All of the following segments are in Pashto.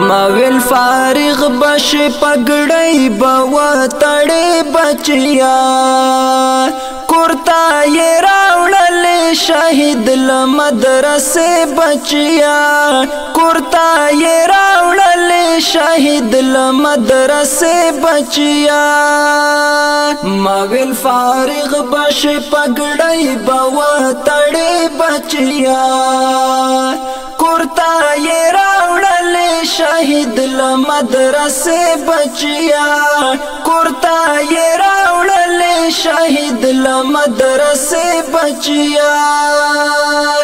مویل فارغ بش پگڑی بوا تڑی بچیا کرتا یہ راوڑل شہید لمدرسے بچیا کرتا یہ راوڑل شہید لمدرسے بچیا مویل فارغ بش پگڑی بوا تڑی بچیا کرتا یہ راوڑل شہید لمدرسے بچیا کرتا یہ راوڑل شہید لمدرسے بچیا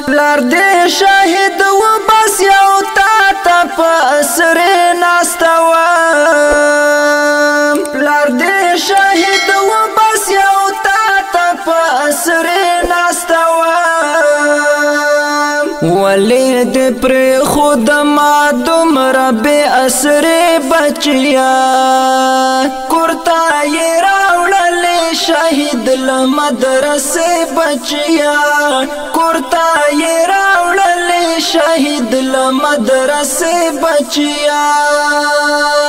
لار دے شہید و بس یو تا تا پاسر ناستوا لار دے شہید و بس یو تا تا پاسر ناستوا ولید پر خود ما دمر بے اسر بچیا کرتا یہ راوڑل شہید لمدرسے بچیا کرتا یہ راوڑل شہید لمدرسے بچیا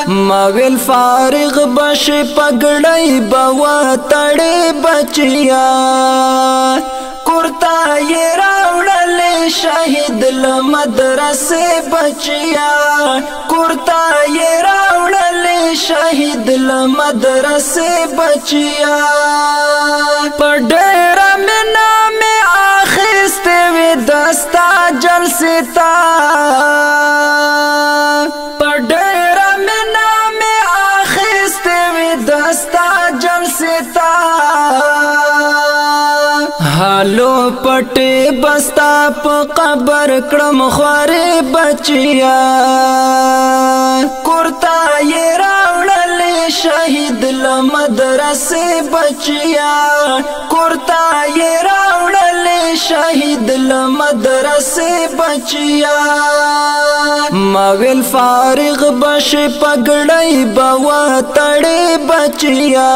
مویل فارغ بش پگڑی بوا تڑی بچیا کرتا یہ راوڑل شہید لمدرسے بچیا کرتا یہ راوڑل شہید لمدرسے بچیا پڈیرا میں نام آخستے وی دستا جلسے تا پڈیرا میں نام آخستے وی دستا جلسے تا حالو پٹی بستا پا قبر کرم خواری بچیا کرتا یہ راوڑل شہید لمدرسے بچیا کرتا یہ راوڑل شہید لمدرسے بچیا مویل فارغ بش پگڑی بوا تڑی بچیا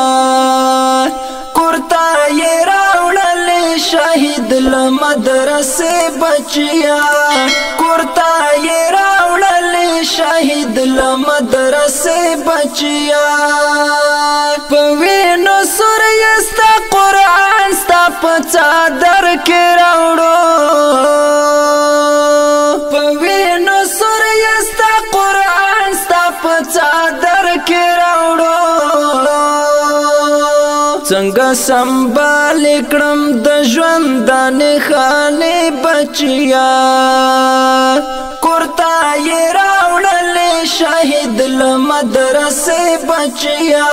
کرتا یہ راوڑل شہید لمدرسے بچیا کرتا یہ راوڑل شہید لمدرسے بچیا پوینو سوریستا قرآن ستا پچادر کے راوڑو پوینو سوریستا قرآن ستا پچادر کے راوڑو څنګه سنبال کړم د ژوندانه خانه بچیا کرتا یہ راوڑل شہید لمدرسے بچیا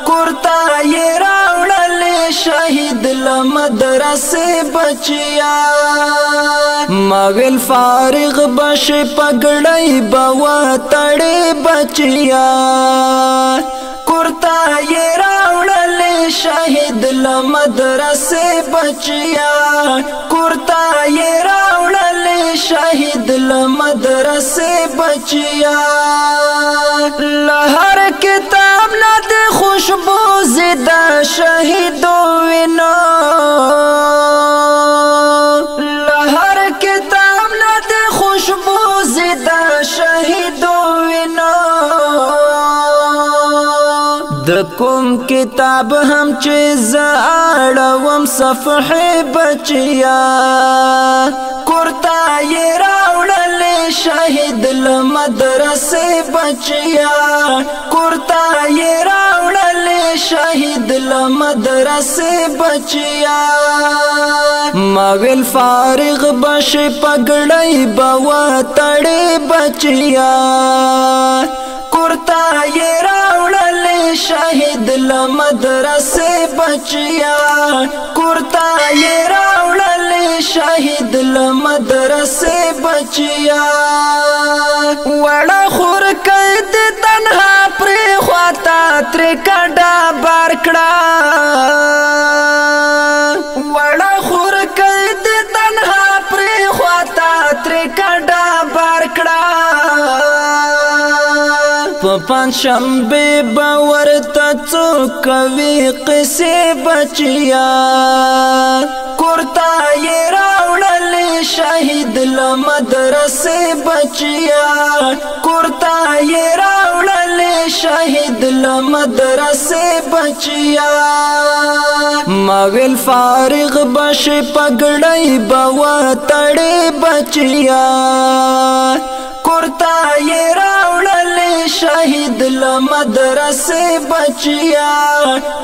کرتا یہ راوڑل شہید لمدرسے بچیا مویل فارغ بش پگڑی بوا تڑی بچیا کرتا یہ راوڑل شہید لمدرسے بچیا کرتا یہ راوڑل شہید لمدرسے بچیا لہر کتاب نہ دے خوشبو زدہ شہیدو وینو لہر کتاب نہ دے خوشبو زدہ شہیدو وینو دکم کتاب ہم چیز آڑوم صفحے بچیا کرتا یہ راوڑل شہید لمدرسے بچیا کرتا یہ راوڑل شہید لمدرسے بچیا مویل فارغ بش پگڑی بوا تڑی بچیا کرتا یہ راوڑل شہید لمدرسے بچیا کرتا یہ راوڑل شہید لمدرسے بچیا وڑا خور قید تنہا پری خواتا ترکڑا بارکڑا وڑا خور قید تنہا پری خواتا ترکڑا بارکڑا پان شنبه باور تڅو کوي قصه بچیا کرتا یہ راوڑل شہید لمدرسے بچیا کرتا مدرسے بچیا ماویل فارغ بش پگڑی بوا تڑے بچیا کرتا یہ راوڑل شہید مدرسے بچیا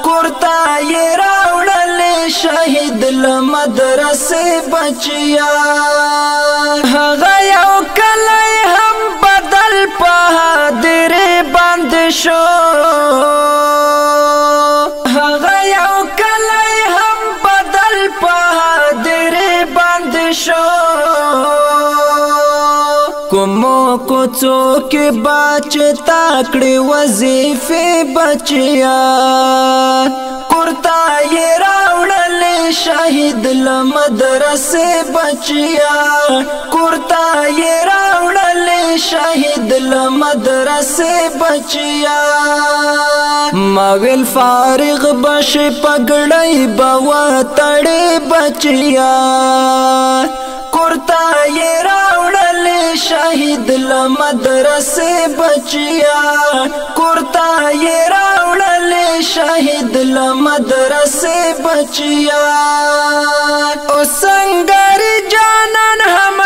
کرتا یہ راوڑل شہید مدرسے بچیا غیو کلی ہم بدل پہادر بند شو غیو کلی ہم بدل پہادر بند شو کمو کوڅو کې باچ تاکړې وظیفه بچیا کرتا یہ راوڑل شہید مدرسے بچیا کرتا یہ راوڑل شہید مدرسے بچیا ماویل فارغ بش پگڑی بوا تڑے بچیا کرتا یہ راوڑل شہید مدرسے بچیا کرتا یہ راوڑل شہید مدرسے بچیا او سنگر جانن ہم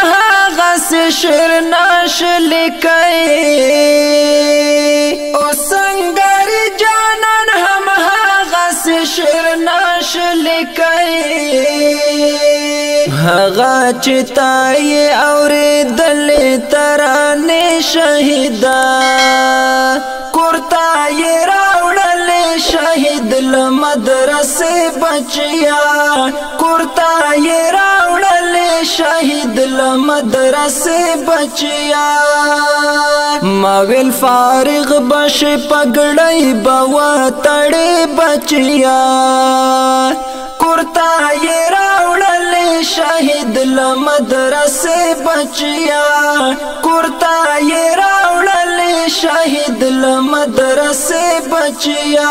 غس شرناش لکھے او سنگر جانن ہم غس شرناش لکھے هغه چې تای اورېدل ترانې شهیدا کرتا یې راوړل شهید مدرسې بچیا کرتا یې راوړل شهید مدرسې بچیا ماویل فارغ بش پګړی بوا تړې بچیا کرتا یہ راوڑل شہید مدرسے بچیا کرتا یہ راوڑل شہید مدرسے بچیا